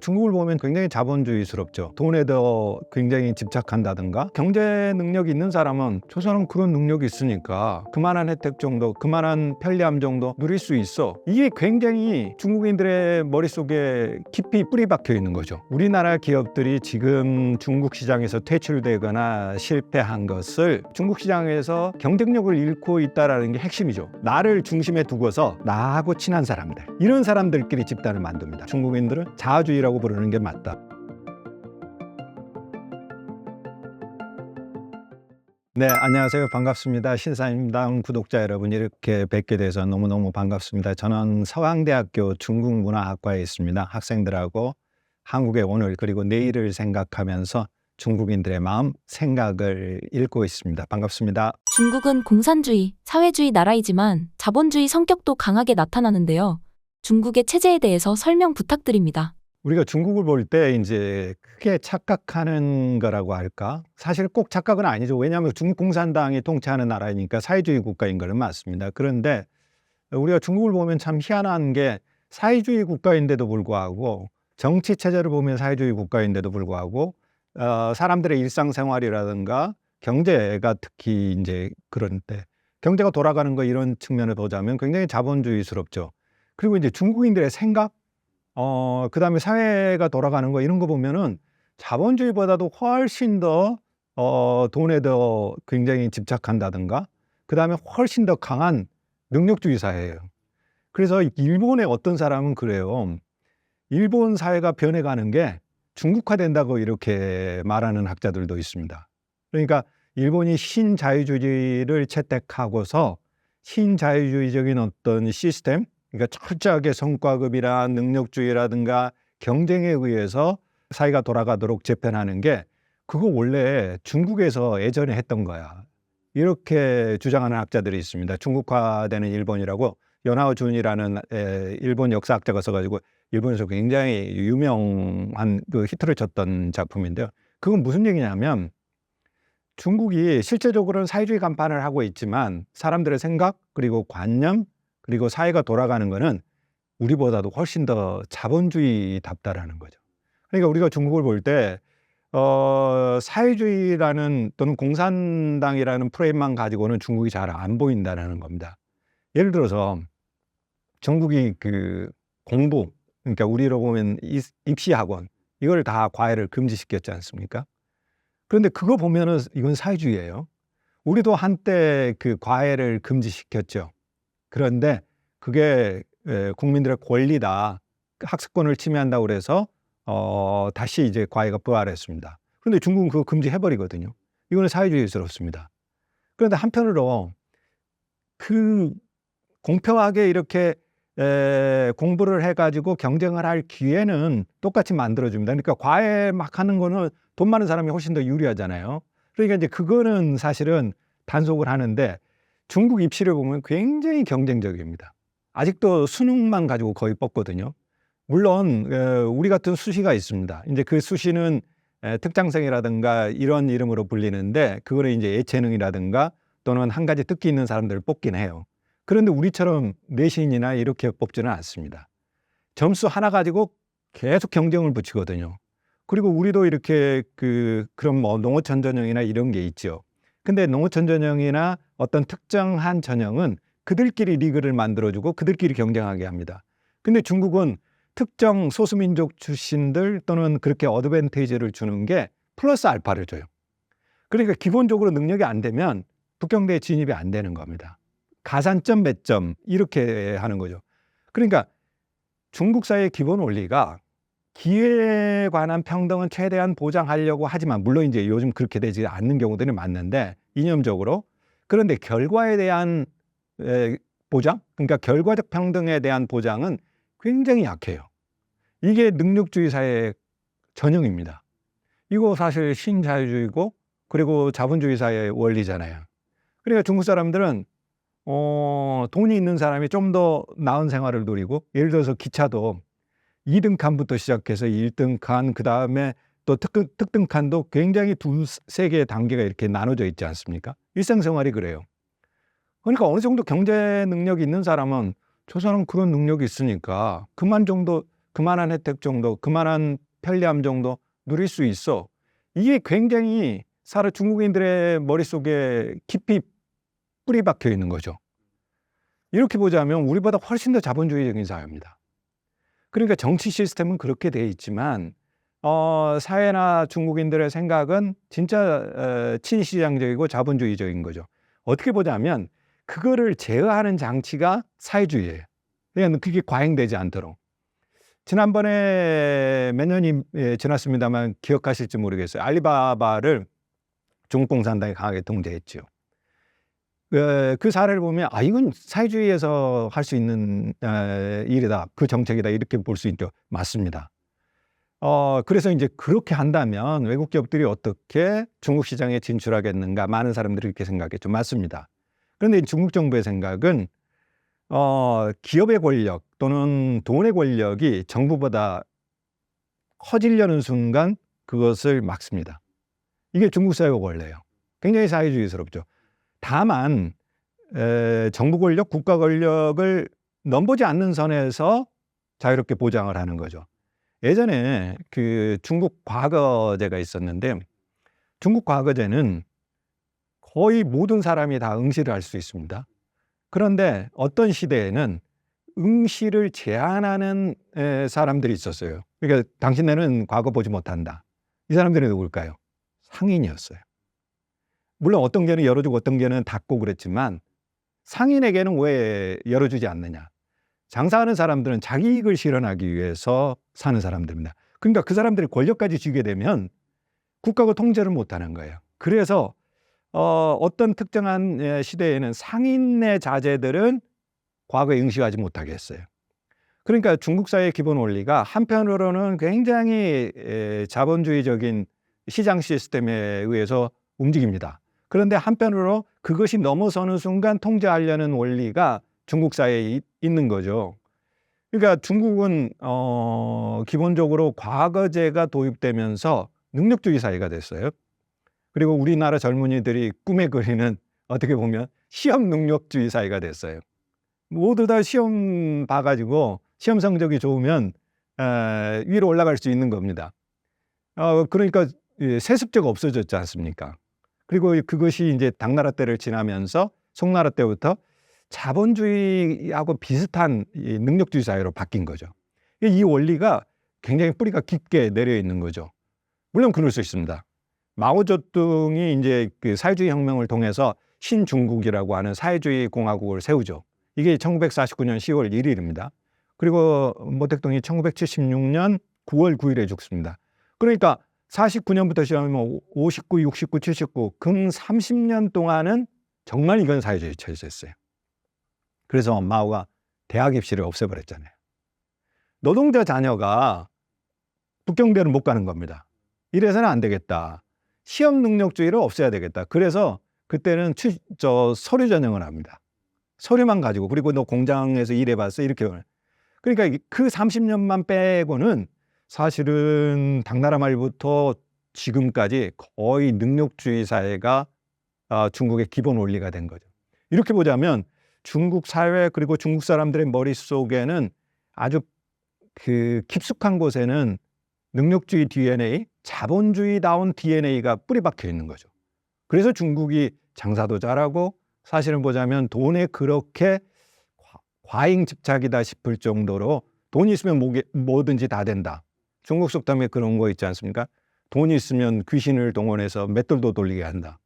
중국을 보면 굉장히 자본주의스럽죠. 돈에 더 굉장히 집착한다든가, 경제 능력이 있는 사람은 저 사람 그런 능력이 있으니까 그만한 혜택 정도, 그만한 편리함 정도 누릴 수 있어. 이게 굉장히 중국인들의 머릿속에 깊이 뿌리 박혀 있는 거죠. 우리나라 기업들이 지금 중국 시장에서 퇴출되거나 실패한 것을 중국 시장에서 경쟁력을 잃고 있다는 게 핵심이죠. 나를 중심에 두고서 나하고 친한 사람들, 이런 사람들끼리 집단을 만듭니다. 중국인들은 자아주의라고 부르는 게 맞다. 네, 안녕하세요. 반갑습니다. 신사임당 구독자 여러분, 이렇게 뵙게 돼서 너무너무 반갑습니다. 저는 서강대학교 중국문화학과에 있습니다. 학생들하고 한국의 오늘 그리고 내일을 생각하면서 중국인들의 마음, 생각을 읽고 있습니다. 반갑습니다. 중국은 공산주의, 사회주의 나라이지만 자본주의 성격도 강하게 나타나는데요. 중국의 체제에 대해서 설명 부탁드립니다. 우리가 중국을 볼 때 이제 크게 착각하는 거라고 할까? 사실 꼭 착각은 아니죠. 왜냐하면 중국 공산당이 통치하는 나라니까 사회주의 국가인 건 맞습니다. 그런데 우리가 중국을 보면 참 희한한 게, 사회주의 국가인데도 불구하고, 정치 체제를 보면 사회주의 국가인데도 불구하고, 사람들의 일상생활이라든가 경제가 특히 이제 그런데 경제가 돌아가는 거, 이런 측면을 보자면 굉장히 자본주의스럽죠. 그리고 이제 중국인들의 생각, 그다음에 사회가 돌아가는 거, 이런 거 보면은 자본주의보다도 훨씬 더 돈에 더 굉장히 집착한다든가, 그다음에 훨씬 더 강한 능력주의 사회예요. 그래서 일본의 어떤 사람은 그래요. 일본 사회가 변해가는 게 중국화된다고 이렇게 말하는 학자들도 있습니다. 그러니까 일본이 신자유주의를 채택하고서 신자유주의적인 어떤 시스템, 그러니까 철저하게 성과급이나 능력주의라든가 경쟁에 의해서 사회가 돌아가도록 재편하는 게, 그거 원래 중국에서 예전에 했던 거야, 이렇게 주장하는 학자들이 있습니다. 중국화되는 일본이라고 연하오 준이라는 일본 역사학자가 써가지고 일본에서 굉장히 유명한 그 히트를 쳤던 작품인데요. 그건 무슨 얘기냐면, 중국이 실제적으로는 사회주의 간판을 하고 있지만 사람들의 생각, 그리고 관념, 그리고 사회가 돌아가는 거는 우리보다도 훨씬 더 자본주의답다라는 거죠. 그러니까 우리가 중국을 볼 때 사회주의라는 또는 공산당이라는 프레임만 가지고는 중국이 잘 안 보인다는 겁니다. 예를 들어서 중국이 그 공부, 그러니까 우리로 보면 입시학원, 이걸 다 과외를 금지시켰지 않습니까? 그런데 그거 보면은 이건 사회주의예요. 우리도 한때 그 과외를 금지시켰죠. 그런데 그게 국민들의 권리다, 학습권을 침해한다고 그래서 다시 이제 과외가 부활했습니다. 그런데 중국은 그거 금지해버리거든요. 이거는 사회주의스럽습니다. 그런데 한편으로 그 공평하게 이렇게 공부를 해가지고 경쟁을 할 기회는 똑같이 만들어줍니다. 그러니까 과외 막 하는 거는 돈 많은 사람이 훨씬 더 유리하잖아요. 그러니까 이제 그거는 사실은 단속을 하는데, 중국 입시를 보면 굉장히 경쟁적입니다. 아직도 수능만 가지고 거의 뽑거든요. 물론 우리 같은 수시가 있습니다. 이제 그 수시는 특장생이라든가 이런 이름으로 불리는데, 그거는 이제 예체능이라든가 또는 한 가지 특기 있는 사람들을 뽑긴 해요. 그런데 우리처럼 내신이나 이렇게 뽑지는 않습니다. 점수 하나 가지고 계속 경쟁을 붙이거든요. 그리고 우리도 이렇게 그런 뭐 농어촌 전형이나 이런 게 있죠. 근데 농어촌 전형이나 어떤 특정한 전형은 그들끼리 리그를 만들어주고 그들끼리 경쟁하게 합니다. 근데 중국은 특정 소수민족 출신들 또는 그렇게 어드밴티지를 주는 게 플러스 알파를 줘요. 그러니까 기본적으로 능력이 안 되면 북경대에 진입이 안 되는 겁니다. 가산점 몇 점 이렇게 하는 거죠. 그러니까 중국 사회의 기본 원리가 기회에 관한 평등은 최대한 보장하려고 하지만, 물론 이제 요즘 그렇게 되지 않는 경우들이 많는데 이념적으로, 그런데 결과에 대한 보장, 그러니까 결과적 평등에 대한 보장은 굉장히 약해요. 이게 능력주의 사회의 전형입니다. 이거 사실 신자유주의고 그리고 자본주의 사회의 원리잖아요. 그러니까 중국 사람들은 돈이 있는 사람이 좀 더 나은 생활을 누리고, 예를 들어서 기차도 2등 칸부터 시작해서 1등 칸, 그 다음에 또 특등 칸도 굉장히 두세 개의 단계가 이렇게 나눠져 있지 않습니까? 일상생활이 그래요. 그러니까 어느 정도 경제 능력이 있는 사람은 저 사람 그런 능력이 있으니까 그만 정도 그만한 혜택 정도, 그만한 편리함 정도 누릴 수 있어. 이게 굉장히 중국인들의 머릿속에 깊이 뿌리 박혀 있는 거죠. 이렇게 보자면 우리보다 훨씬 더 자본주의적인 사회입니다. 그러니까 정치 시스템은 그렇게 돼 있지만 사회나 중국인들의 생각은 진짜 친시장적이고 자본주의적인 거죠. 어떻게 보자면 그거를 제어하는 장치가 사회주의예요. 그러니까 그게 과잉되지 않도록. 지난번에 몇 년이 지났습니다만 기억하실지 모르겠어요. 알리바바를 중국 공산당이 강하게 통제했죠. 그 사례를 보면 이건 사회주의에서 할 수 있는 일이다. 그 정책이다. 이렇게 볼 수 있죠. 맞습니다. 그래서 이제 그렇게 한다면 외국 기업들이 어떻게 중국 시장에 진출하겠는가 많은 사람들이 그렇게 생각했죠. 맞습니다. 그런데 중국 정부의 생각은 기업의 권력 또는 돈의 권력이 정부보다 커지려는 순간 그것을 막습니다. 이게 중국 사회의 원래예요. 굉장히 사회주의스럽죠. 다만 정부 권력, 국가 권력을 넘보지 않는 선에서 자유롭게 보장을 하는 거죠. 예전에 그 중국 과거제가 있었는데 중국 과거제는 거의 모든 사람이 다 응시를 할 수 있습니다. 그런데 어떤 시대에는 응시를 제한하는 사람들이 있었어요. 그러니까 당신네는 과거 보지 못한다. 이 사람들이 누굴까요? 상인이었어요. 물론 어떤 개는 열어주고 어떤 개는 닫고 그랬지만 상인에게는 왜 열어주지 않느냐. 장사하는 사람들은 자기 이익을 실현하기 위해서 사는 사람들입니다. 그러니까 그 사람들이 권력까지 쥐게 되면 국가가 통제를 못하는 거예요. 그래서 어떤 특정한 시대에는 상인의 자제들은 과거에 응시하지 못하게 했어요. 그러니까 중국 사회의 기본 원리가 한편으로는 굉장히 자본주의적인 시장 시스템에 의해서 움직입니다. 그런데 한편으로 그것이 넘어서는 순간 통제하려는 원리가 중국 사회에 있는 거죠. 그러니까 중국은 기본적으로 과거제가 도입되면서 능력주의 사회가 됐어요. 그리고 우리나라 젊은이들이 꿈에 그리는 어떻게 보면 시험 능력주의 사회가 됐어요. 모두 다 시험 봐가지고 시험 성적이 좋으면 위로 올라갈 수 있는 겁니다. 그러니까 세습제가 없어졌지 않습니까? 그리고 그것이 이제 당나라 때를 지나면서 송나라 때부터 자본주의하고 비슷한 능력주의 사회로 바뀐 거죠. 이 원리가 굉장히 뿌리가 깊게 내려 있는 거죠. 물론 그럴 수 있습니다. 마오쩌둥이 이제 그 사회주의 혁명을 통해서 신중국이라고 하는 사회주의 공화국을 세우죠. 이게 1949년 10월 1일입니다. 그리고 모택동이 1976년 9월 9일에 죽습니다. 그러니까 49년부터 시작하면 59, 69, 79, 근 30년 동안은 정말 이건 사회주의 체제였어요. 그래서 마오가 대학 입시를 없애버렸잖아요. 노동자 자녀가 북경대를 못 가는 겁니다. 이래서는 안 되겠다. 시험 능력주의를 없애야 되겠다. 그래서 그때는 서류 전형을 합니다. 서류만 가지고, 그리고 너 공장에서 일해봤어? 이렇게. 그러니까 그 30년만 빼고는 사실은 당나라 말부터 지금까지 거의 능력주의 사회가 중국의 기본 원리가 된 거죠. 이렇게 보자면 중국 사회 그리고 중국 사람들의 머릿속에는 아주 그 깊숙한 곳에는 능력주의 DNA, 자본주의다운 DNA가 뿌리 박혀 있는 거죠. 그래서 중국이 장사도 잘하고 사실은 보자면 돈에 그렇게 과잉 집착이다 싶을 정도로 돈이 있으면 뭐든지 다 된다. 중국 속담에 그런 거 있지 않습니까? 돈이 있으면 귀신을 동원해서 맷돌도 돌리게 한다.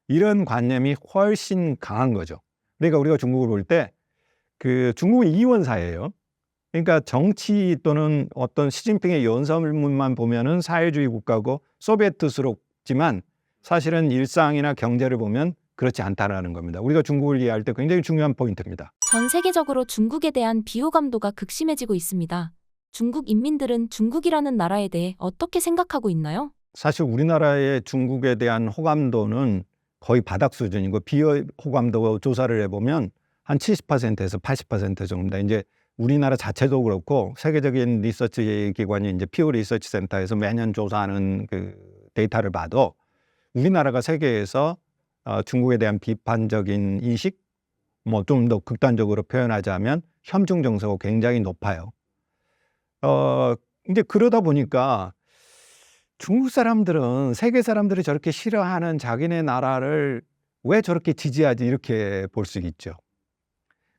이런 관념이 훨씬 강한 거죠. 그러니까 우리가 중국을 볼 때 그 중국은 이원사예요. 그러니까 정치 또는 어떤 시진핑의 연설문만 보면은 사회주의 국가고 소비에트스럽지만 사실은 일상이나 경제를 보면 그렇지 않다라는 겁니다. 우리가 중국을 이해할 때 굉장히 중요한 포인트입니다. 전 세계적으로 중국에 대한 비호감도가 극심해지고 있습니다. 중국 인민들은 중국이라는 나라에 대해 어떻게 생각하고 있나요? 사실 우리나라의 중국에 대한 호감도는 거의 바닥 수준이고 비호감도 조사를 해보면 한 70%에서 80% 정도입니다. 이제 우리나라 자체도 그렇고 세계적인 리서치 기관이 이제 피오 리서치 센터에서 매년 조사하는 그 데이터를 봐도 우리나라가 세계에서 중국에 대한 비판적인 인식, 뭐 좀 더 극단적으로 표현하자면 혐중 정서가 굉장히 높아요. 이제 그러다 보니까 중국 사람들은 세계 사람들이 저렇게 싫어하는 자기네 나라를 왜 저렇게 지지하지 이렇게 볼 수 있죠.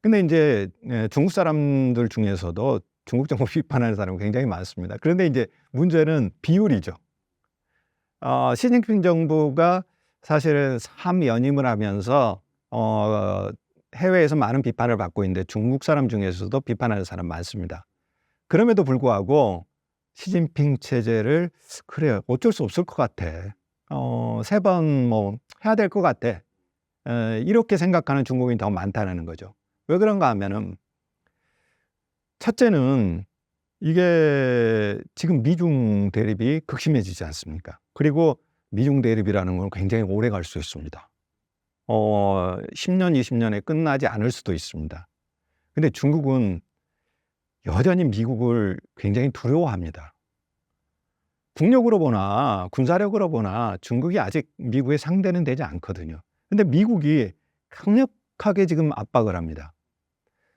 근데 이제 중국 사람들 중에서도 중국 정부 비판하는 사람이 굉장히 많습니다. 그런데 이제 문제는 비율이죠. 시진핑 정부가 사실은 3연임을 하면서 해외에서 많은 비판을 받고 있는데 중국 사람 중에서도 비판하는 사람 많습니다. 그럼에도 불구하고 시진핑 체제를 그래 어쩔 수 없을 것 같아. 3번 뭐 해야 될 것 같아. 이렇게 생각하는 중국인이 더 많다는 거죠. 왜 그런가 하면은 첫째는 이게 지금 미중 대립이 극심해지지 않습니까? 그리고 미중 대립이라는 건 굉장히 오래 갈 수 있습니다. 10년, 20년에 끝나지 않을 수도 있습니다. 근데 중국은 여전히 미국을 굉장히 두려워합니다. 국력으로 보나 군사력으로 보나 중국이 아직 미국의 상대는 되지 않거든요. 근데 미국이 강력하게 지금 압박을 합니다.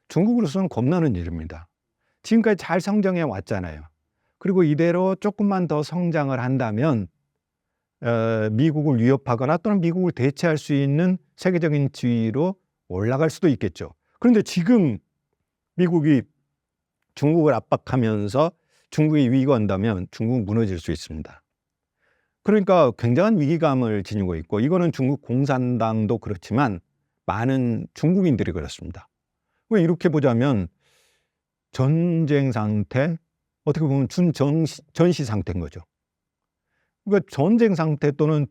중국으로서는 겁나는 일입니다. 지금까지 잘 성장해 왔잖아요. 그리고 이대로 조금만 더 성장을 한다면 미국을 위협하거나 또는 미국을 대체할 수 있는 세계적인 지위로 올라갈 수도 있겠죠. 그런데 지금 미국이 중국을 압박하면서 중국이 위기가 온다면 중국은 무너질 수 있습니다. 그러니까 굉장한 위기감을 지니고 있고 이거는 중국 공산당도 그렇지만 많은 중국인들이 그렇습니다. 왜 이렇게 보자면 전쟁 상태, 어떻게 보면 전시 상태인 거죠. 그러니까 전쟁 상태 또는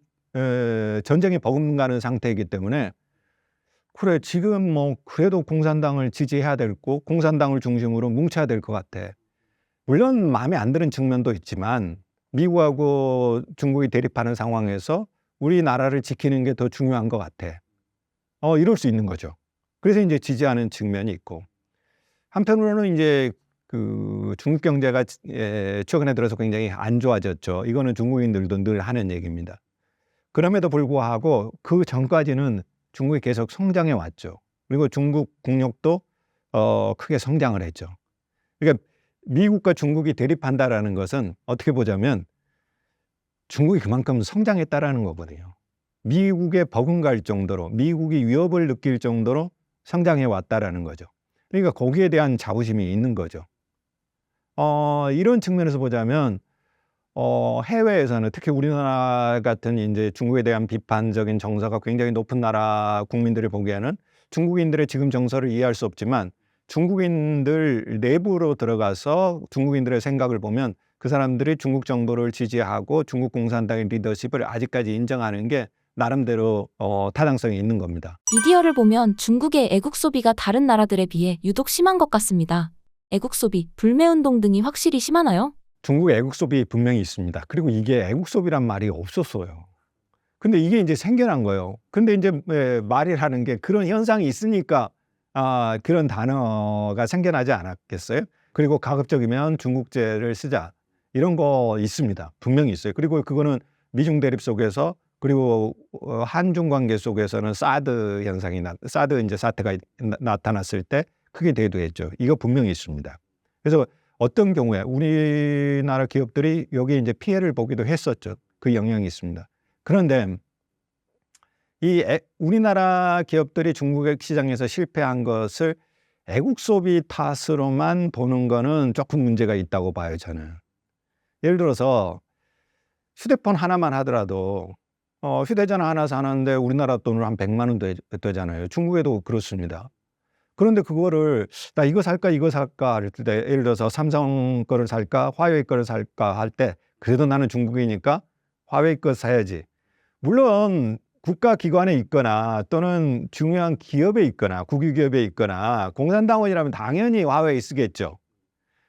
전쟁이 버금가는 상태이기 때문에 그래 지금 뭐 그래도 공산당을 지지해야 될 거 공산당을 중심으로 뭉쳐야 될 것 같아. 물론 마음에 안 드는 측면도 있지만 미국하고 중국이 대립하는 상황에서 우리나라를 지키는 게 더 중요한 것 같아. 이럴 수 있는 거죠. 그래서 이제 지지하는 측면이 있고 한편으로는 이제 그 중국 경제가 최근에 들어서 굉장히 안 좋아졌죠. 이거는 중국인들도 늘 하는 얘기입니다. 그럼에도 불구하고 그 전까지는 중국이 계속 성장해 왔죠. 그리고 중국 국력도 크게 성장을 했죠. 그러니까 미국과 중국이 대립한다라는 것은 어떻게 보자면 중국이 그만큼 성장했다라는 거거든요. 미국에 버금갈 정도로 미국이 위협을 느낄 정도로 성장해 왔다라는 거죠. 그러니까 거기에 대한 자부심이 있는 거죠. 이런 측면에서 보자면 해외에서는 특히 우리나라 같은 이제 중국에 대한 비판적인 정서가 굉장히 높은 나라 국민들이 보기에는 중국인들의 지금 정서를 이해할 수 없지만 중국인들 내부로 들어가서 중국인들의 생각을 보면 그 사람들이 중국 정부를 지지하고 중국 공산당의 리더십을 아직까지 인정하는 게 나름대로 타당성이 있는 겁니다. 미디어를 보면 중국의 애국 소비가 다른 나라들에 비해 유독 심한 것 같습니다. 애국 소비, 불매운동 등이 확실히 심하나요? 중국의 애국 소비 분명히 있습니다. 그리고 이게 애국 소비란 말이 없었어요. 근데 이게 이제 생겨난 거예요. 근데 이제 말을 하는 게 그런 현상이 있으니까 그런 단어가 생겨나지 않았겠어요? 그리고 가급적이면 중국제를 쓰자. 이런 거 있습니다. 분명히 있어요. 그리고 그거는 미중 대립 속에서 그리고 한중 관계 속에서는 사드 현상이 사드 이제 사태가 나타났을 때 크게 대두했죠. 이거 분명히 있습니다. 그래서 어떤 경우에 우리나라 기업들이 여기에 이제 피해를 보기도 했었죠. 그 영향이 있습니다. 그런데 우리나라 기업들이 중국의 시장에서 실패한 것을 애국 소비 탓으로만 보는 거는 조금 문제가 있다고 봐요, 저는. 예를 들어서 휴대폰 하나만 하더라도 휴대전화 하나 사는데 우리나라 돈으로 한 100만 원 되잖아요. 중국에도 그렇습니다. 그런데 그거를 나 이거 살까 할 때 예를 들어서 삼성 거를 살까 화웨이 거를 살까 할 때 그래도 나는 중국이니까 화웨이 거 사야지. 물론 국가기관에 있거나 또는 중요한 기업에 있거나 국유기업에 있거나 공산당원이라면 당연히 화웨이 쓰겠죠.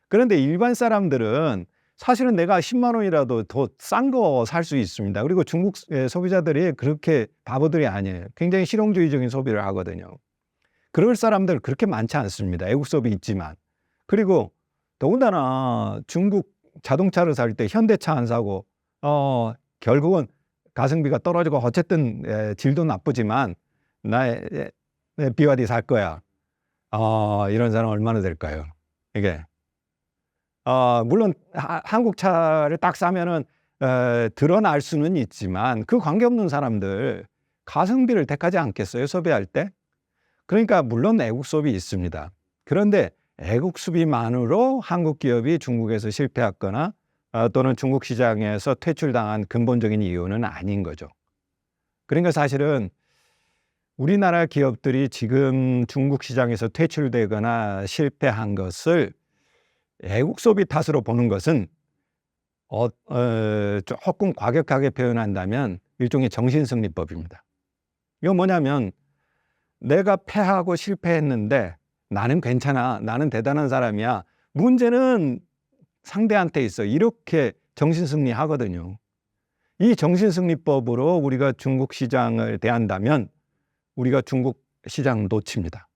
그런데 일반 사람들은 사실은 내가 10만 원이라도 더 싼 거 살 수 있습니다. 그리고 중국 소비자들이 그렇게 바보들이 아니에요. 굉장히 실용주의적인 소비를 하거든요. 그럴 사람들 그렇게 많지 않습니다. 애국 소비 있지만. 그리고 더군다나 중국 자동차를 살 때 현대차 안 사고 결국은 가성비가 떨어지고 어쨌든 질도 나쁘지만 나 BYD 살 거야. 이런 사람 얼마나 될까요? 이게 물론 한국 차를 딱 사면은 드러날 수는 있지만 그 관계없는 사람들 가성비를 택하지 않겠어요, 소비할 때? 그러니까 물론 애국 수입이 있습니다. 그런데 애국 수입만으로 한국 기업이 중국에서 실패했거나 또는 중국 시장에서 퇴출당한 근본적인 이유는 아닌 거죠. 그러니까 사실은 우리나라 기업들이 지금 중국 시장에서 퇴출되거나 실패한 것을 애국 소비 탓으로 보는 것은 조금 과격하게 표현한다면 일종의 정신승리법입니다. 이건 뭐냐면 내가 패하고 실패했는데 나는 괜찮아. 나는 대단한 사람이야. 문제는 상대한테 있어. 이렇게 정신승리하거든요. 이 정신승리법으로 우리가 중국 시장을 대한다면 우리가 중국 시장 놓칩니다.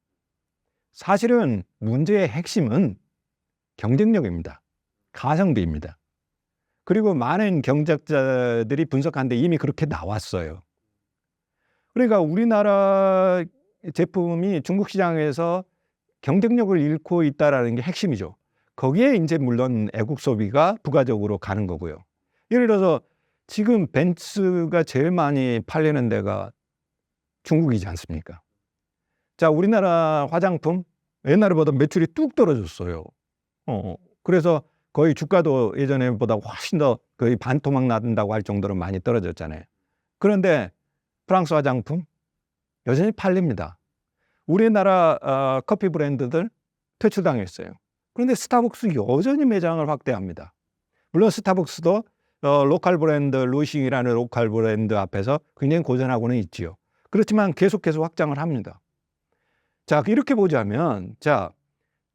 사실은 문제의 핵심은 경쟁력입니다. 가성비입니다. 그리고 많은 경제학자들이 분석하는데 이미 그렇게 나왔어요. 그러니까 우리나라 제품이 중국 시장에서 경쟁력을 잃고 있다는 게 핵심이죠. 거기에 이제 물론 애국 소비가 부가적으로 가는 거고요. 예를 들어서 지금 벤츠가 제일 많이 팔리는 데가 중국이지 않습니까? 자, 우리나라 화장품 옛날보다 매출이 뚝 떨어졌어요. 그래서 거의 주가도 예전보다 훨씬 더 거의 반토막 난다고 할 정도로 많이 떨어졌잖아요. 그런데 프랑스 화장품 여전히 팔립니다. 우리나라 커피 브랜드들 퇴출당했어요. 그런데 스타벅스 여전히 매장을 확대합니다. 물론 스타벅스도 로컬 브랜드 루싱이라는 로컬 브랜드 앞에서 굉장히 고전하고는 있지요. 그렇지만 계속해서 확장을 합니다. 자, 이렇게 보자면 자,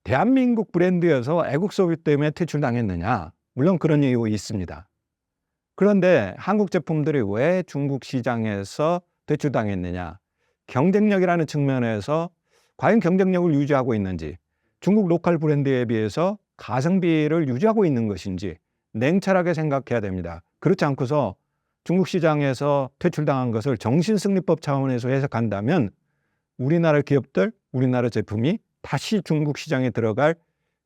대한민국 브랜드여서 애국 소비 때문에 퇴출당했느냐? 물론 그런 이유 있습니다. 그런데 한국 제품들이 왜 중국 시장에서 퇴출당했느냐? 경쟁력이라는 측면에서 과연 경쟁력을 유지하고 있는지, 중국 로컬 브랜드에 비해서 가성비를 유지하고 있는 것인지 냉철하게 생각해야 됩니다. 그렇지 않고서 중국 시장에서 퇴출당한 것을 정신승리법 차원에서 해석한다면 우리나라 기업들, 우리나라 제품이 다시 중국 시장에 들어갈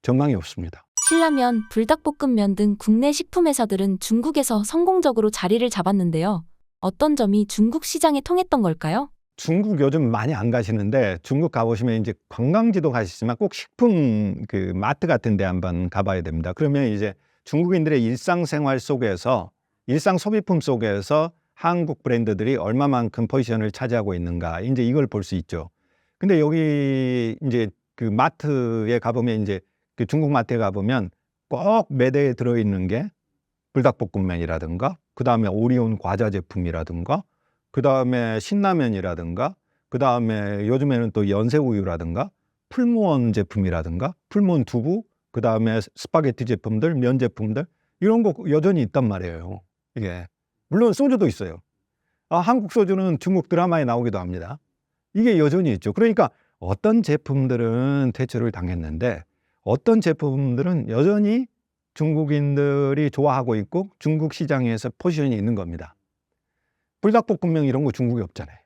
전망이 없습니다. 신라면, 불닭볶음면 등 국내 식품 회사들은 중국에서 성공적으로 자리를 잡았는데요. 어떤 점이 중국 시장에 통했던 걸까요? 중국 요즘 많이 안 가시는데 중국 가보시면 이제 관광지도 가시지만 꼭 식품 그 마트 같은 데 한번 가봐야 됩니다. 그러면 이제 중국인들의 일상생활 속에서 일상 소비품 속에서 한국 브랜드들이 얼마만큼 포지션을 차지하고 있는가 이제 이걸 볼 수 있죠. 근데 여기 이제 그 마트에 가보면 이제 그 중국 마트에 가보면 꼭 매대에 들어있는 게 불닭볶음면이라든가 그 다음에 오리온 과자 제품이라든가 그 다음에 신라면이라든가 그 다음에 요즘에는 또 연세우유라든가 풀무원 제품이라든가 풀무원 두부 그 다음에 스파게티 제품들 면 제품들 이런 거 여전히 있단 말이에요. 이게 물론 소주도 있어요. 한국 소주는 중국 드라마에 나오기도 합니다. 이게 여전히 있죠. 그러니까 어떤 제품들은 퇴출을 당했는데 어떤 제품들은 여전히 중국인들이 좋아하고 있고 중국 시장에서 포지션이 있는 겁니다. 불닭볶음면 이런 거 중국에 없잖아요.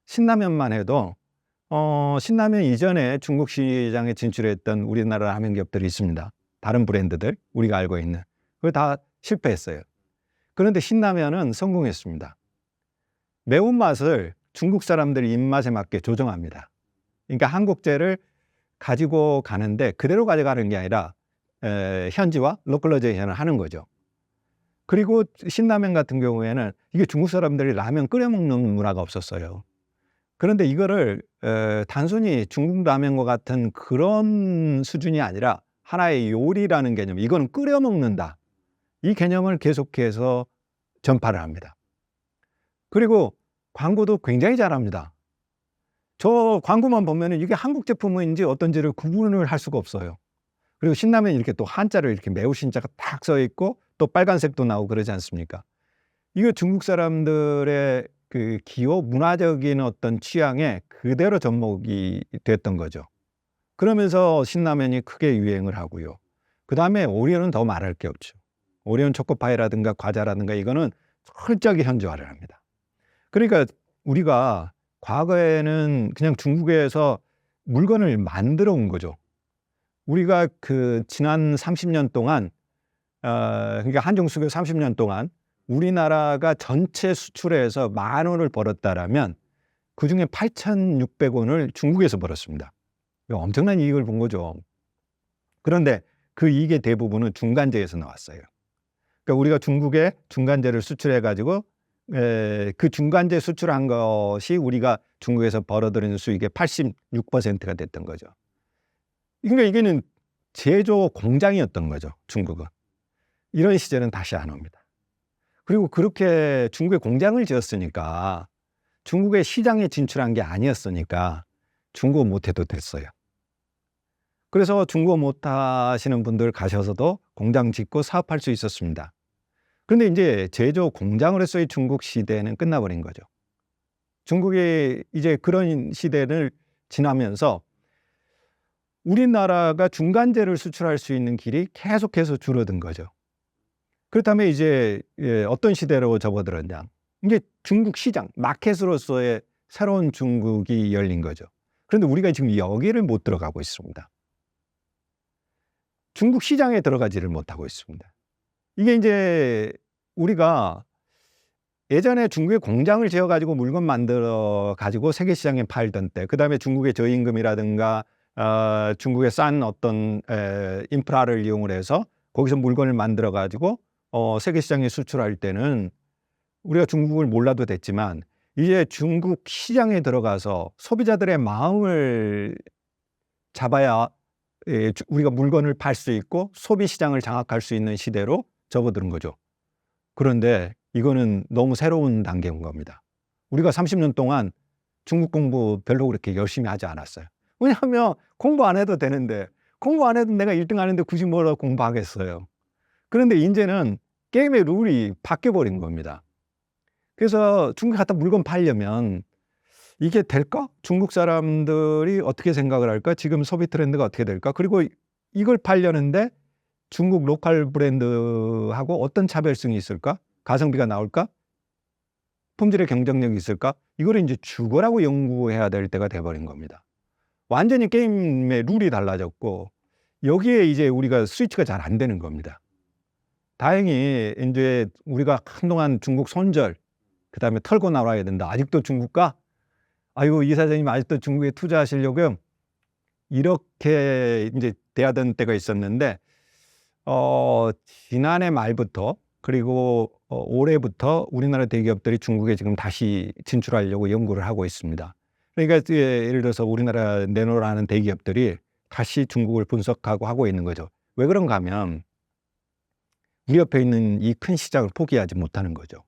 신라면만 해도 신라면 이전에 중국 시장에 진출했던 우리나라 라면 기업들이 있습니다. 다른 브랜드들 우리가 알고 있는 그거 다 실패했어요. 그런데 신라면은 성공했습니다. 매운맛을 중국 사람들이 입맛에 맞게 조정합니다. 그러니까 한국제를 가지고 가는데 그대로 가져가는 게 아니라 현지화, 로컬라이제이션을 하는 거죠. 그리고 신라면 같은 경우에는 이게 중국 사람들이 라면 끓여 먹는 문화가 없었어요. 그런데 이거를 단순히 중국 라면과 같은 그런 수준이 아니라 하나의 요리라는 개념, 이건 끓여 먹는다. 이 개념을 계속해서 전파를 합니다. 그리고 광고도 굉장히 잘합니다. 저 광고만 보면 이게 한국 제품인지 어떤지를 구분을 할 수가 없어요. 그리고 신라면 이렇게 또 한자를 이렇게 매우 신자가 딱 써 있고 또 빨간색도 나오고 그러지 않습니까? 이거 중국 사람들의 그 기호 문화적인 어떤 취향에 그대로 접목이 됐던 거죠. 그러면서 신라면이 크게 유행을 하고요. 그 다음에 오리온은 더 말할 게 없죠. 오리온 초코파이라든가 과자라든가 이거는 철저하게 현지화를 합니다. 그러니까 우리가 과거에는 그냥 중국에서 물건을 만들어 온 거죠. 우리가 그 지난 30년 동안 그러니까 한정수교 30년 동안 우리나라가 전체 수출해서 10,000원을 벌었다라면 그중에 8,600원을 중국에서 벌었습니다. 엄청난 이익을 본 거죠. 그런데 그 이익의 대부분은 중간재에서 나왔어요. 그러니까 우리가 중국에 중간재를 수출해 가지고 그 중간재 수출한 것이 우리가 중국에서 벌어들이는 수익의 86%가 됐던 거죠. 그러니까 이게는 제조 공장이었던 거죠, 중국은. 이런 시절은 다시 안 옵니다. 그리고 그렇게 중국에 공장을 지었으니까 중국의 시장에 진출한 게 아니었으니까 중국어 못해도 됐어요. 그래서 중국어 못하시는 분들 가셔서도 공장 짓고 사업할 수 있었습니다. 그런데 이제 제조 공장으로서의 중국 시대는 끝나버린 거죠. 중국이 이제 그런 시대를 지나면서 우리나라가 중간재를 수출할 수 있는 길이 계속해서 줄어든 거죠. 그렇다면 이제 어떤 시대로 접어들었냐. 이게 중국 시장, 마켓으로서의 새로운 중국이 열린 거죠. 그런데 우리가 지금 여기를 못 들어가고 있습니다. 중국 시장에 들어가지를 못하고 있습니다. 이게 이제 우리가 예전에 중국에 공장을 지어가지고 물건 만들어 가지고 세계 시장에 팔던 때, 그 다음에 중국의 저임금이라든가 중국의 싼 어떤 인프라를 이용을 해서 거기서 물건을 만들어 가지고 세계 시장에 수출할 때는 우리가 중국을 몰라도 됐지만 이제 중국 시장에 들어가서 소비자들의 마음을 잡아야 우리가 물건을 팔 수 있고 소비 시장을 장악할 수 있는 시대로 접어드는 거죠. 그런데 이거는 너무 새로운 단계인 겁니다. 우리가 30년 동안 중국 공부 별로 그렇게 열심히 하지 않았어요. 왜냐하면 공부 안 해도 되는데, 공부 안 해도 내가 1등 하는데 굳이 뭐라고 공부하겠어요. 그런데 이제는 게임의 룰이 바뀌어버린 겁니다. 그래서 중국에 갖다 물건 팔려면 이게 될까? 중국 사람들이 어떻게 생각을 할까? 지금 소비 트렌드가 어떻게 될까? 그리고 이걸 팔려는데 중국 로컬 브랜드하고 어떤 차별성이 있을까? 가성비가 나올까? 품질의 경쟁력이 있을까? 이거를 이제 죽어라고 연구해야 될 때가 돼버린 겁니다. 완전히 게임의 룰이 달라졌고 여기에 이제 우리가 스위치가 잘 안 되는 겁니다. 다행히 이제 우리가 한동안 중국 손절, 그 다음에 털고 나와야 된다. 아직도 중국 가? 아이고, 이사장님 아직도 중국에 투자하시려고요? 이렇게 이제 대하던 때가 있었는데 지난해 말부터 그리고 올해부터 우리나라 대기업들이 중국에 지금 다시 진출하려고 연구를 하고 있습니다. 그러니까 예를 들어서 우리나라 내노라는 대기업들이 다시 중국을 분석하고 하고 있는 거죠. 왜 그런가 하면 우리 옆에 있는 이 큰 시장을 포기하지 못하는 거죠.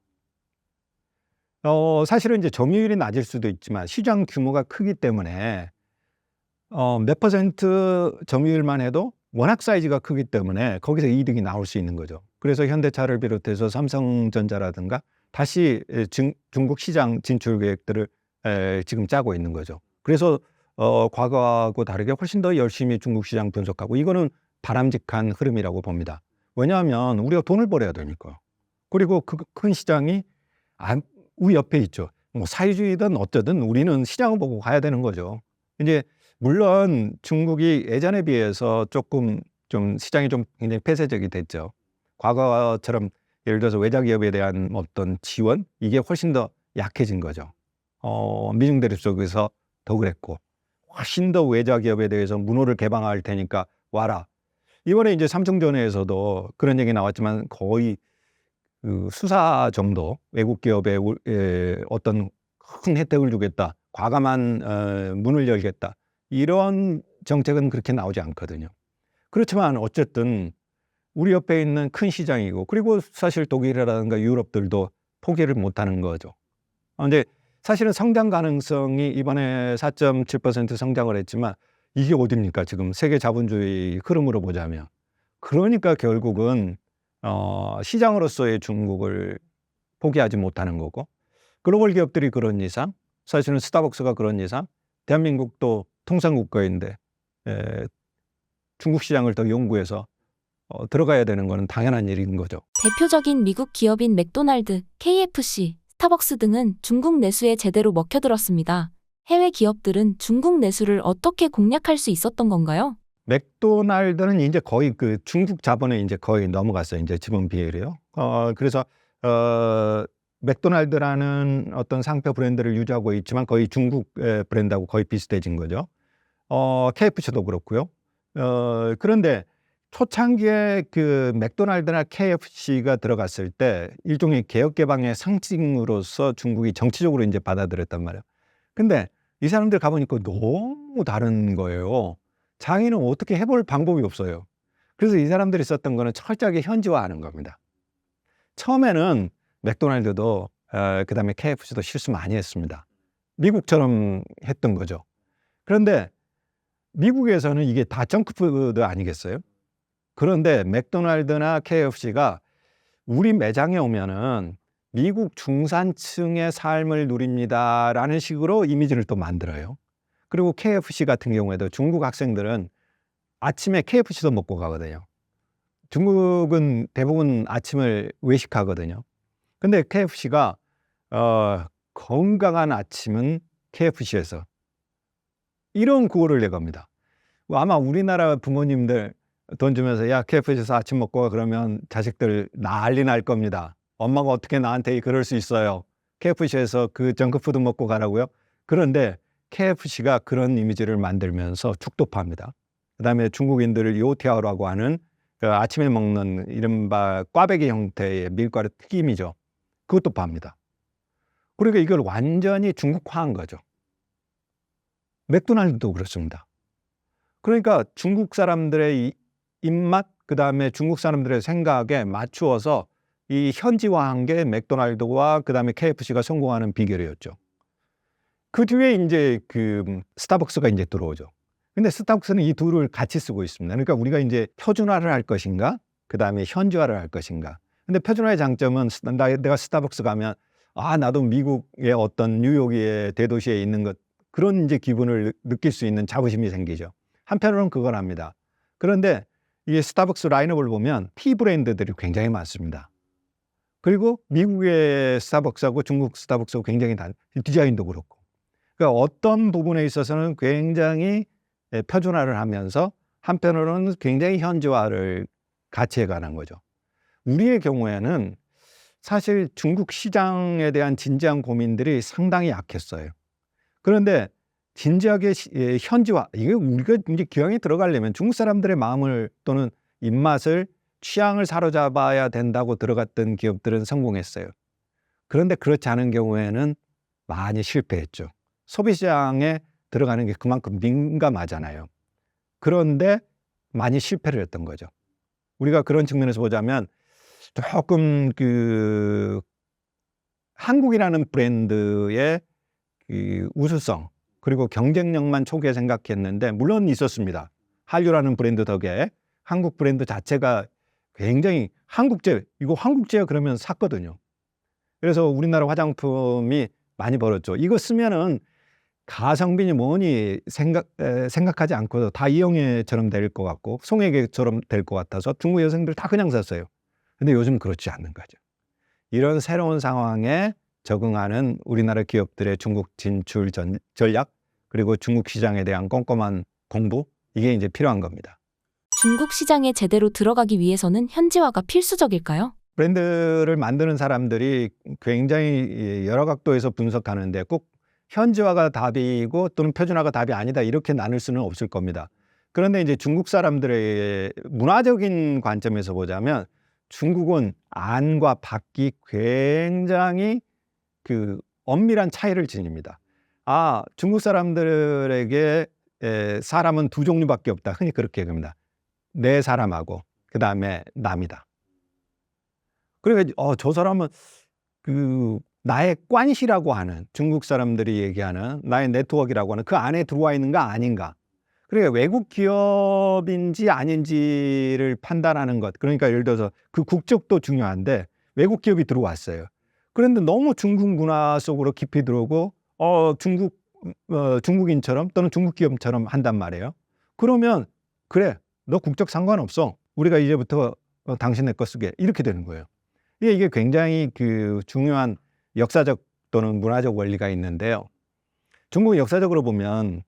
사실은 이제 점유율이 낮을 수도 있지만 시장 규모가 크기 때문에 몇 퍼센트 점유율만 해도 워낙 사이즈가 크기 때문에 거기서 이득이 나올 수 있는 거죠. 그래서 현대차를 비롯해서 삼성전자라든가 다시 중국 시장 진출 계획들을 지금 짜고 있는 거죠. 그래서 과거하고 다르게 훨씬 더 열심히 중국 시장 분석하고, 이거는 바람직한 흐름이라고 봅니다. 왜냐하면 우리가 돈을 벌어야 되니까. 그리고 그 큰 시장이 우리 옆에 있죠. 뭐 사회주의든 어쩌든 우리는 시장을 보고 가야 되는 거죠. 이제 물론 중국이 예전에 비해서 조금 좀 시장이 좀 굉장히 폐쇄적이 됐죠. 과거처럼 예를 들어서 외자 기업에 대한 어떤 지원, 이게 훨씬 더 약해진 거죠. 미중 대립 속에서 더 그랬고, 훨씬 더 외자 기업에 대해서 문호를 개방할 테니까 와라. 이번에 이제 삼성전에서도 그런 얘기 나왔지만 거의 그 수사 정도 외국 기업에 어떤 큰 혜택을 주겠다, 과감한 문을 열겠다, 이런 정책은 그렇게 나오지 않거든요. 그렇지만 어쨌든 우리 옆에 있는 큰 시장이고, 그리고 사실 독일이라든가 유럽들도 포기를 못하는 거죠. 근데 사실은 성장 가능성이 이번에 4.7% 성장을 했지만 이게 어딥니까? 지금 세계 자본주의 흐름으로 보자면. 그러니까 결국은 시장으로서의 중국을 포기하지 못하는 거고, 글로벌 기업들이 그런 이상, 사실은 스타벅스가 그런 이상, 대한민국도 통상국가인데 중국 시장을 더 연구해서 들어가야 되는 것은 당연한 일인 거죠. 대표적인 미국 기업인 맥도날드, KFC, 스타벅스 등은 중국 내수에 제대로 먹혀들었습니다. 해외 기업들은 중국 내수를 어떻게 공략할 수 있었던 건가요? 맥도날드는 이제 거의 그 중국 자본에 이제 거의 넘어갔어요. 이제 지분 비율이요. 그래서 맥도날드라는 어떤 상표 브랜드를 유지하고 있지만 거의 중국 브랜드하고 거의 비슷해진 거죠. KFC도 그렇고요. 그런데 초창기에 그 맥도날드나 KFC가 들어갔을 때 일종의 개혁 개방의 상징으로서 중국이 정치적으로 이제 받아들였단 말이에요. 근데 이 사람들 가보니까 너무 다른 거예요. 장애는 어떻게 해볼 방법이 없어요. 그래서 이 사람들이 썼던 거는 철저하게 현지화하는 겁니다. 처음에는 맥도날드도 그다음에 KFC도 실수 많이 했습니다. 미국처럼 했던 거죠. 그런데 미국에서는 이게 다 정크푸드 아니겠어요? 그런데 맥도날드나 KFC가 우리 매장에 오면은 미국 중산층의 삶을 누립니다라는 식으로 이미지를 또 만들어요. 그리고 KFC 같은 경우에도 중국 학생들은 아침에 KFC도 먹고 가거든요. 중국은 대부분 아침을 외식하거든요. 근데 KFC가 건강한 아침은 KFC에서 이런 구호를 내겁니다. 아마 우리나라 부모님들 돈 주면서 야 KFC에서 아침 먹고 가 그러면 자식들 난리 날 겁니다. 엄마가 어떻게 나한테 그럴 수 있어요. KFC에서 그 정크푸드 먹고 가라고요. 그런데 KFC가 그런 이미지를 만들면서 축도파입니다. 그다음에 중국인들을 요티아오라고 하는 그 아침에 먹는 이른바 꽈배기 형태의 밀가루 튀김이죠. 그것도 팝니다. 그러니까 이걸 완전히 중국화한 거죠. 맥도날드도 그렇습니다. 그러니까 중국 사람들의 입맛, 그다음에 중국 사람들의 생각에 맞추어서 이 현지화한 게 맥도날드와 그다음에 KFC가 성공하는 비결이었죠. 그 뒤에 이제 그 스타벅스가 이제 들어오죠. 근데 스타벅스는 이 둘을 같이 쓰고 있습니다. 그러니까 우리가 이제 표준화를 할 것인가, 그다음에 현지화를 할 것인가. 근데 표준화의 장점은 내가 스타벅스 가면 나도 미국의 어떤 뉴욕의 대도시에 있는 것 그런 이제 기분을 느낄 수 있는 자부심이 생기죠. 한편으로는 그걸 합니다. 그런데 이 스타벅스 라인업을 보면 티 브랜드들이 굉장히 많습니다. 그리고 미국의 스타벅스하고 중국 스타벅스하고 굉장히 디자인도 그렇고. 그러니까 어떤 부분에 있어서는 굉장히 표준화를 하면서 한편으로는 굉장히 현지화를 같이 해가는 거죠. 우리의 경우에는 사실 중국 시장에 대한 진지한 고민들이 상당히 약했어요. 그런데 진지하게 현지화, 이게 우리가 이제 기왕에 들어가려면 중국 사람들의 마음을 또는 입맛을 취향을 사로잡아야 된다고 들어갔던 기업들은 성공했어요. 그런데 그렇지 않은 경우에는 많이 실패했죠. 소비시장에 들어가는 게 그만큼 민감하잖아요. 그런데 많이 실패를 했던 거죠. 우리가 그런 측면에서 보자면 조금 그 한국이라는 브랜드의 그 우수성 그리고 경쟁력만 초기에 생각했는데 물론 있었습니다. 한류라는 브랜드 덕에 한국 브랜드 자체가 굉장히 한국제, 이거 한국제야 그러면 샀거든요. 그래서 우리나라 화장품이 많이 벌었죠. 이거 쓰면은 가성비니 뭐니 생각하지 않고도 다 이영애처럼 될 것 같고 송혜교처럼 될 것 같아서 중국 여성들 다 그냥 샀어요. 근데 요즘 그렇지 않는 거죠. 이런 새로운 상황에 적응하는 우리나라 기업들의 중국 진출 전략 그리고 중국 시장에 대한 꼼꼼한 공부 이게 이제 필요한 겁니다. 중국 시장에 제대로 들어가기 위해서는 현지화가 필수적일까요? 브랜드를 만드는 사람들이 굉장히 여러 각도에서 분석하는데 꼭 현지화가 답이고 또는 표준화가 답이 아니다 이렇게 나눌 수는 없을 겁니다. 그런데 이제 중국 사람들의 문화적인 관점에서 보자면 중국은 안과 밖이 굉장히 그 엄밀한 차이를 지닙니다. 중국 사람들에게 사람은 두 종류밖에 없다. 흔히 그렇게 얘기합니다. 내 사람하고 그 다음에 남이다. 그러니까 저 사람은 그 나의 관시라고 하는 중국 사람들이 얘기하는 나의 네트워크라고 하는 그 안에 들어와 있는가 아닌가. 그러니까 외국 기업인지 아닌지를 판단하는 것. 그러니까 예를 들어서 그 국적도 중요한데 외국 기업이 들어왔어요. 그런데 너무 중국 문화 속으로 깊이 들어오고 중국인처럼 또는 중국 기업처럼 한단 말이에요. 그러면 그래 너 국적 상관없어. 우리가 이제부터 당신의 거 쓰게 이렇게 되는 거예요. 이게 굉장히 그 중요한 역사적 또는 문화적 원리가 있는데요. 중국은 역사적으로 보면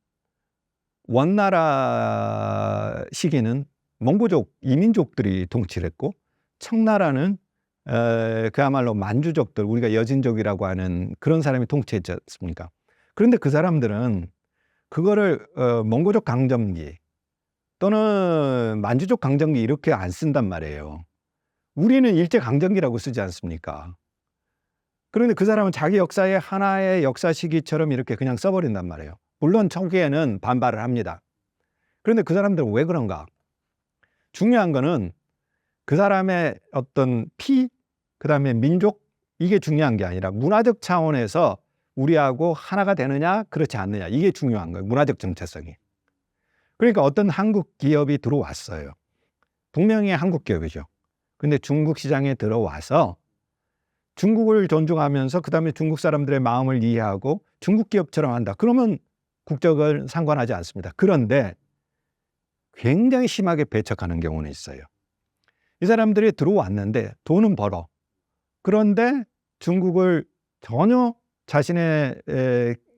원나라 시기는 몽고족 이민족들이 통치를 했고 청나라는 그야말로 만주족들, 우리가 여진족이라고 하는 그런 사람이 통치했지 않습니까? 그런데 그 사람들은 그거를 몽고족 강점기 또는 만주족 강점기 이렇게 안 쓴단 말이에요. 우리는 일제 강점기라고 쓰지 않습니까? 그런데 그 사람은 자기 역사의 하나의 역사 시기처럼 이렇게 그냥 써버린단 말이에요. 물론 초기에는 반발을 합니다. 그런데 그 사람들은 왜 그런가? 중요한 거는 그 사람의 어떤 피, 그 다음에 민족, 이게 중요한 게 아니라 문화적 차원에서 우리하고 하나가 되느냐 그렇지 않느냐, 이게 중요한 거예요. 문화적 정체성이. 그러니까 어떤 한국 기업이 들어왔어요. 분명히 한국 기업이죠. 근데 중국 시장에 들어와서 중국을 존중하면서 그 다음에 중국 사람들의 마음을 이해하고 중국 기업처럼 한다. 그러면 국적은 상관하지 않습니다. 그런데 굉장히 심하게 배척하는 경우는 있어요. 이 사람들이 들어왔는데 돈은 벌어. 그런데 중국을 전혀 자신의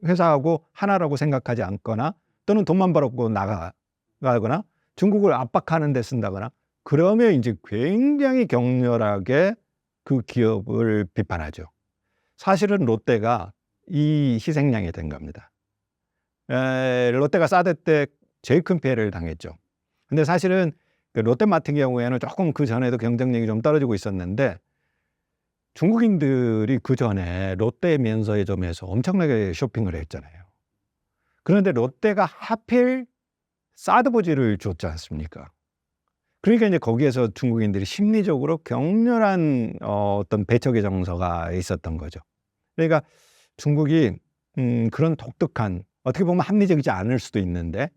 회사하고 하나라고 생각하지 않거나 또는 돈만 벌었고 나가거나 중국을 압박하는 데 쓴다거나, 그러면 이제 굉장히 격렬하게 그 기업을 비판하죠. 사실은 롯데가 이 희생양이 된 겁니다. 롯데가 사드 때 제일 큰 피해를 당했죠. 근데 사실은 롯데마트 경우에는 조금 그 전에도 경쟁력이 좀 떨어지고 있었는데 중국인들이 그 전에 롯데 면세점에서 엄청나게 쇼핑을 했잖아요. 그런데 롯데가 하필 사드버지를 줬지 않습니까? 그러니까 이제 거기에서 중국인들이 심리적으로 격렬한 어떤 배척의 정서가 있었던 거죠. 그러니까 중국이 그런 독특한, 어떻게 보면 합리적이지 않을 수도 있는데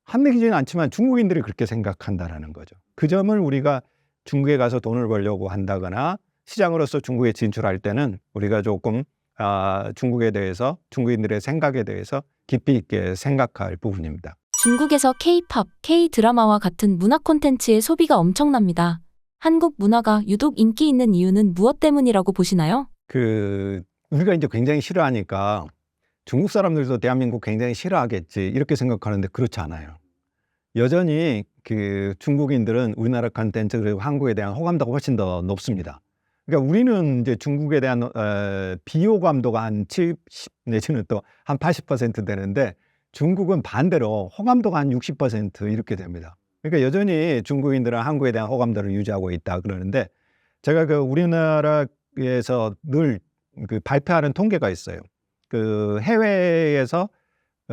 합리적이지는 않지만 중국인들이 그렇게 생각한다라는 거죠. 그 점을 우리가 중국에 가서 돈을 벌려고 한다거나 시장으로서 중국에 진출할 때는 우리가 조금 중국에 대해서, 중국인들의 생각에 대해서 깊이 있게 생각할 부분입니다. 중국에서 K-팝, K-드라마와 같은 문화 콘텐츠의 소비가 엄청납니다. 한국 문화가 유독 인기 있는 이유는 무엇 때문이라고 보시나요? 우리가 이제 굉장히 싫어하니까 중국 사람들도 대한민국 굉장히 싫어하겠지 이렇게 생각하는데 그렇지 않아요. 여전히 중국인들은 우리나라 콘텐츠 그리고 한국에 대한 호감도가 훨씬 더 높습니다. 그러니까 우리는 이제 중국에 대한 비호감도가 한 70 내지는 또 한 80% 되는데 중국은 반대로 호감도가 한 60% 이렇게 됩니다. 그러니까 여전히 중국인들은 한국에 대한 호감도를 유지하고 있다 그러는데, 제가 우리나라에서 늘 발표하는 통계가 있어요. 해외에서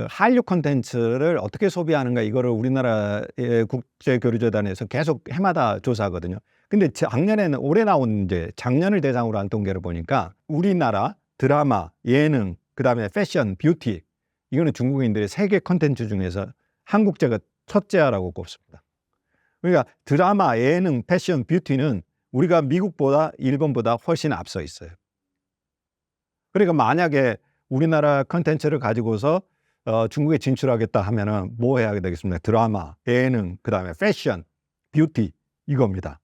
한류 콘텐츠를 어떻게 소비하는가, 이거를 우리나라의 국제교류재단에서 계속 해마다 조사하거든요. 근데 올해 나온 작년을 대상으로 한 통계를 보니까 우리나라 드라마, 예능, 그 다음에 패션, 뷰티, 이거는 중국인들의 세계 콘텐츠 중에서 한국제가 첫째라고 꼽습니다. 그러니까 드라마, 예능, 패션, 뷰티는 우리가 미국보다 일본보다 훨씬 앞서 있어요. 그러니까 만약에 우리나라 콘텐츠를 가지고서 중국에 진출하겠다 하면은 뭐 해야 되겠습니까? 드라마, 예능, 그 다음에 패션, 뷰티, 이겁니다.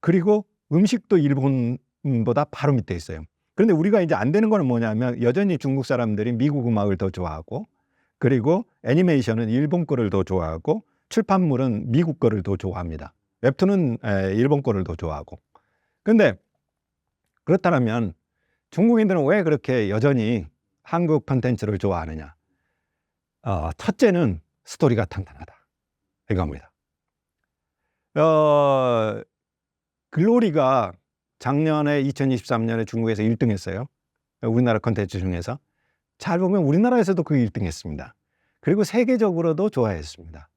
그리고 음식도 일본보다 바로 밑에 있어요. 그런데 우리가 이제 안 되는 거는 뭐냐면, 여전히 중국 사람들이 미국 음악을 더 좋아하고, 그리고 애니메이션은 일본 거를 더 좋아하고, 출판물은 미국 거를 더 좋아합니다. 웹툰은 일본 거를 더 좋아하고. 그런데 그렇다면 중국인들은 왜 그렇게 여전히 한국 콘텐츠를 좋아하느냐? 첫째는 스토리가 탄탄하다, 이겁니다. 글로리가 작년에 2023년에 중국에서 1등 했어요. 우리나라 콘텐츠 중에서. 잘 보면 우리나라에서도 그 1등 했습니다. 그리고 세계적으로도 좋아했습니다.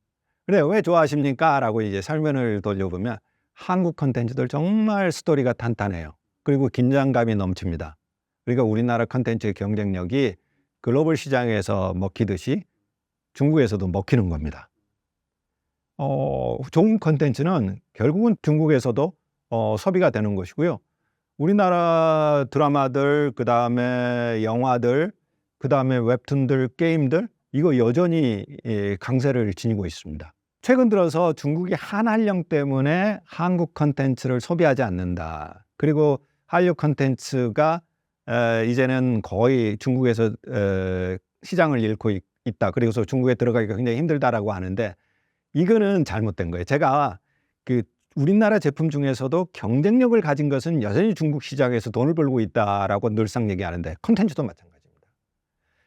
그래, 왜 좋아하십니까? 라고 이제 설명을 돌려보면 한국 콘텐츠들 정말 스토리가 탄탄해요. 그리고 긴장감이 넘칩니다. 그러니까 우리나라 콘텐츠의 경쟁력이 글로벌 시장에서 먹히듯이 중국에서도 먹히는 겁니다. 좋은 콘텐츠는 결국은 중국에서도 소비가 되는 것이고요. 우리나라 드라마들, 그 다음에 영화들, 그 다음에 웹툰들, 게임들, 이거 여전히 강세를 지니고 있습니다. 최근 들어서 중국이 한한령 때문에 한국 콘텐츠를 소비하지 않는다. 그리고 한류 콘텐츠가 이제는 거의 중국에서 시장을 잃고 있다. 그리고서 중국에 들어가기가 굉장히 힘들다라고 하는데 이거는 잘못된 거예요. 제가 그 우리나라 제품 중에서도 경쟁력을 가진 것은 여전히 중국 시장에서 돈을 벌고 있다라고 늘상 얘기하는데 콘텐츠도 마찬가지입니다.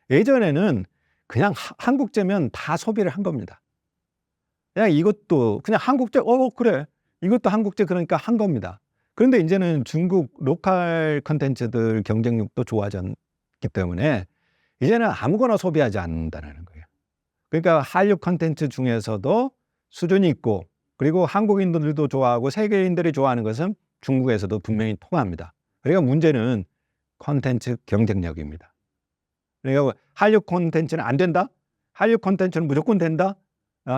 예전에는 그냥 한국제면 다 소비를 한 겁니다. 그냥 이것도 그냥 한국제, 그래. 이것도 한국제 그러니까 한 겁니다. 그런데 이제는 중국 로컬 콘텐츠들 경쟁력도 좋아졌기 때문에 이제는 아무거나 소비하지 않는다는 거예요. 그러니까 한류 콘텐츠 중에서도 수준이 있고 그리고 한국인들도 좋아하고 세계인들이 좋아하는 것은 중국에서도 분명히 통합니다. 그러니까 문제는 콘텐츠 경쟁력입니다. 그러니까 한류 콘텐츠는 안 된다? 한류 콘텐츠는 무조건 된다?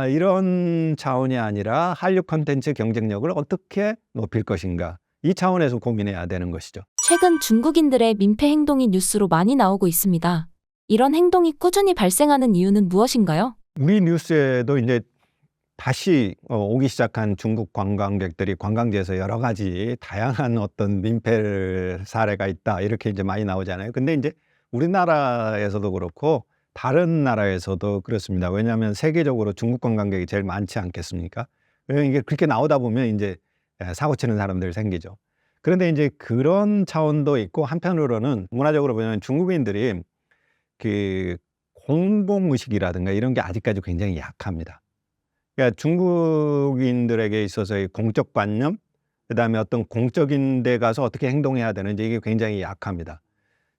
이런 차원이 아니라 한류 콘텐츠 경쟁력을 어떻게 높일 것인가, 이 차원에서 고민해야 되는 것이죠. 최근 중국인들의 민폐 행동이 뉴스로 많이 나오고 있습니다. 이런 행동이 꾸준히 발생하는 이유는 무엇인가요? 우리 뉴스에도 이제 다시 오기 시작한 중국 관광객들이 관광지에서 여러 가지 다양한 어떤 민폐 사례가 있다, 이렇게 이제 많이 나오잖아요. 근데 이제 우리나라에서도 그렇고 다른 나라에서도 그렇습니다. 왜냐하면 세계적으로 중국 관광객이 제일 많지 않겠습니까? 이게 그렇게 나오다 보면 이제 사고 치는 사람들 생기죠. 그런데 이제 그런 차원도 있고, 한편으로는 문화적으로 보면 중국인들이 그 공공의식이라든가 이런 게 아직까지 굉장히 약합니다. 그러니까 중국인들에게 있어서의 공적 관념, 그다음에 어떤 공적인 데 가서 어떻게 행동해야 되는지 이게 굉장히 약합니다.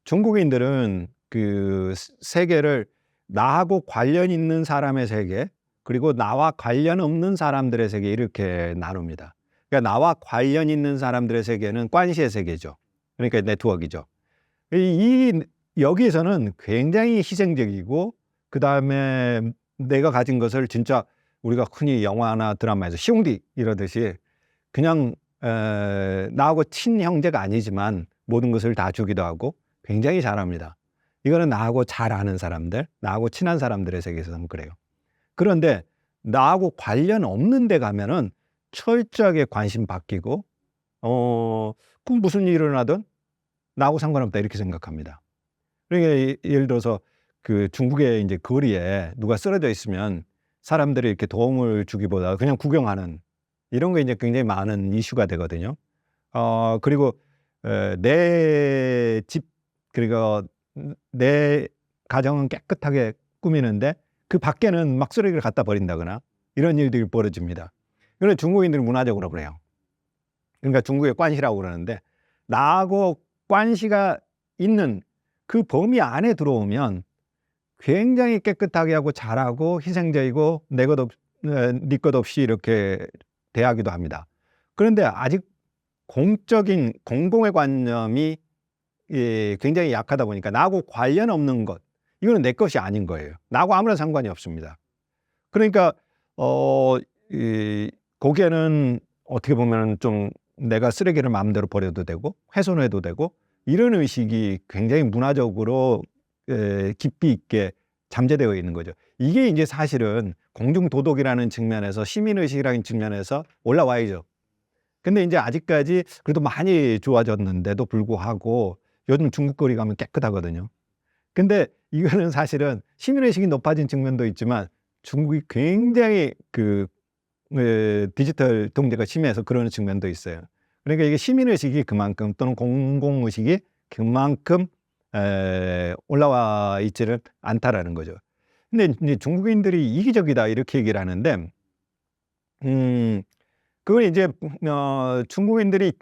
중국인들은 그 세계를 나하고 관련 있는 사람의 세계, 그리고 나와 관련 없는 사람들의 세계, 이렇게 나눕니다. 그러니까 나와 관련 있는 사람들의 세계는 관시의 세계죠. 그러니까 네트워크이죠. 여기에서는 굉장히 희생적이고, 그다음에 내가 가진 것을 진짜 우리가 흔히 영화나 드라마에서 시옹디 이러듯이 그냥 나하고 친형제가 아니지만 모든 것을 다 주기도 하고 굉장히 잘합니다. 이거는 나하고 잘 아는 사람들, 나하고 친한 사람들의 세계에서는 그래요. 그런데 나하고 관련 없는 데 가면은 철저하게 관심 바뀌고 그 무슨 일이 일어나든 나하고 상관없다, 이렇게 생각합니다. 그러니까 예를 들어서 그 중국의 이제 거리에 누가 쓰러져 있으면 사람들이 이렇게 도움을 주기보다 그냥 구경하는, 이런 게 이제 굉장히 많은 이슈가 되거든요. 그리고 내 집, 그리고 내 가정은 깨끗하게 꾸미는데 그 밖에는 막 쓰레기를 갖다 버린다거나 이런 일들이 벌어집니다. 그런데 중국인들은 문화적으로 그래요. 그러니까 중국의 관시라고 그러는데, 나하고 관시가 있는 그 범위 안에 들어오면 굉장히 깨끗하게 하고 잘하고 희생적이고 네 것 없이 이렇게 대하기도 합니다. 그런데 아직 공적인 공공의 관념이 굉장히 약하다 보니까 나하고 관련 없는 것, 이거는 내 것이 아닌 거예요. 나하고 아무런 상관이 없습니다. 그러니까 거기에는 어떻게 보면 좀 내가 쓰레기를 마음대로 버려도 되고 훼손해도 되고, 이런 의식이 굉장히 문화적으로 깊이 있게 잠재되어 있는 거죠. 이게 이제 사실은 공중도덕이라는 측면에서, 시민의식이라는 측면에서 올라와야죠. 근데 이제 아직까지 그래도 많이 좋아졌는데도 불구하고 요즘 중국 거리 가면 깨끗하거든요. 근데 이거는 사실은 시민의식이 높아진 측면도 있지만 중국이 굉장히 디지털 통제가 심해서 그러는 측면도 있어요. 그러니까 이게 시민의식이 그만큼, 또는 공공의식이 그만큼 올라와 있지를 않다라는 거죠. 근데 이제 중국인들이 이기적이다, 이렇게 얘기를 하는데, 그건 이제 중국인들이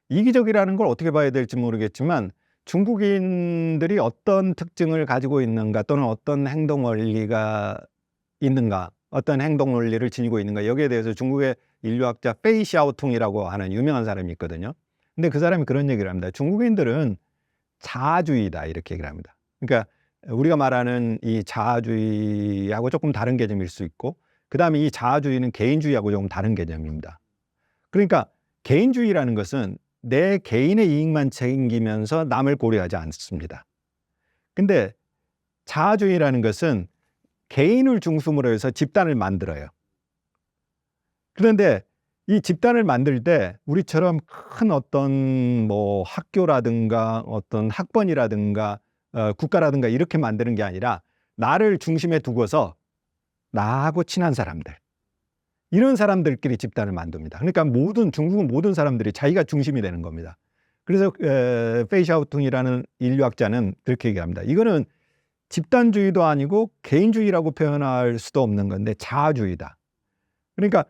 이기적이라는 걸 어떻게 봐야 될지 모르겠지만, 중국인들이 어떤 특징을 가지고 있는가, 또는 어떤 행동 원리가 있는가, 어떤 행동 원리를 지니고 있는가, 여기에 대해서 중국의 인류학자 페이 샤오퉁이라고 하는 유명한 사람이 있거든요. 근데 그 사람이 그런 얘기를 합니다. 중국인들은 자아주의다, 이렇게 얘기를 합니다. 그러니까 우리가 말하는 이 자아주의하고 조금 다른 개념일 수 있고, 그 다음에 이 자아주의는 개인주의하고 조금 다른 개념입니다. 그러니까 개인주의라는 것은 내 개인의 이익만 챙기면서 남을 고려하지 않습니다. 근데 자아주의라는 것은 개인을 중심으로 해서 집단을 만들어요. 그런데 이 집단을 만들 때 우리처럼 큰 어떤 뭐 학교라든가 어떤 학번이라든가 국가라든가 이렇게 만드는 게 아니라 나를 중심에 두고서 나하고 친한 사람들, 이런 사람들끼리 집단을 만듭니다. 그러니까 중국은 모든 사람들이 자기가 중심이 되는 겁니다. 그래서 페이샤오퉁이라는 인류학자는 그렇게 얘기합니다. 이거는 집단주의도 아니고 개인주의라고 표현할 수도 없는 건데 자아주의다. 그러니까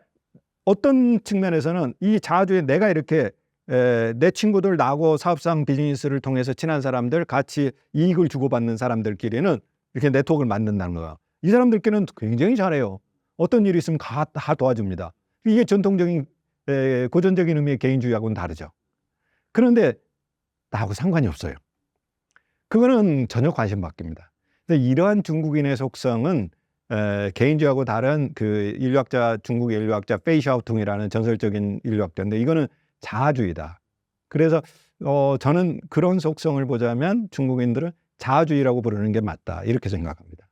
어떤 측면에서는 이 자아주의, 내가 이렇게 내 친구들, 나하고 사업상 비즈니스를 통해서 친한 사람들, 같이 이익을 주고받는 사람들끼리는 이렇게 네트워크를 만든다는 거야. 이 사람들끼리는 굉장히 잘해요. 어떤 일이 있으면 다 도와줍니다. 이게 전통적인 고전적인 의미의 개인주의하고는 다르죠. 그런데 나하고 상관이 없어요. 그거는 전혀 관심 바뀝니다. 이러한 중국인의 속성은 개인주의하고 다른 그 중국 인류학자 페이샤오퉁이라는 전설적인 인류학자인데, 이거는 자아주의다. 그래서 저는 그런 속성을 보자면 중국인들은 자아주의라고 부르는 게 맞다, 이렇게 생각합니다.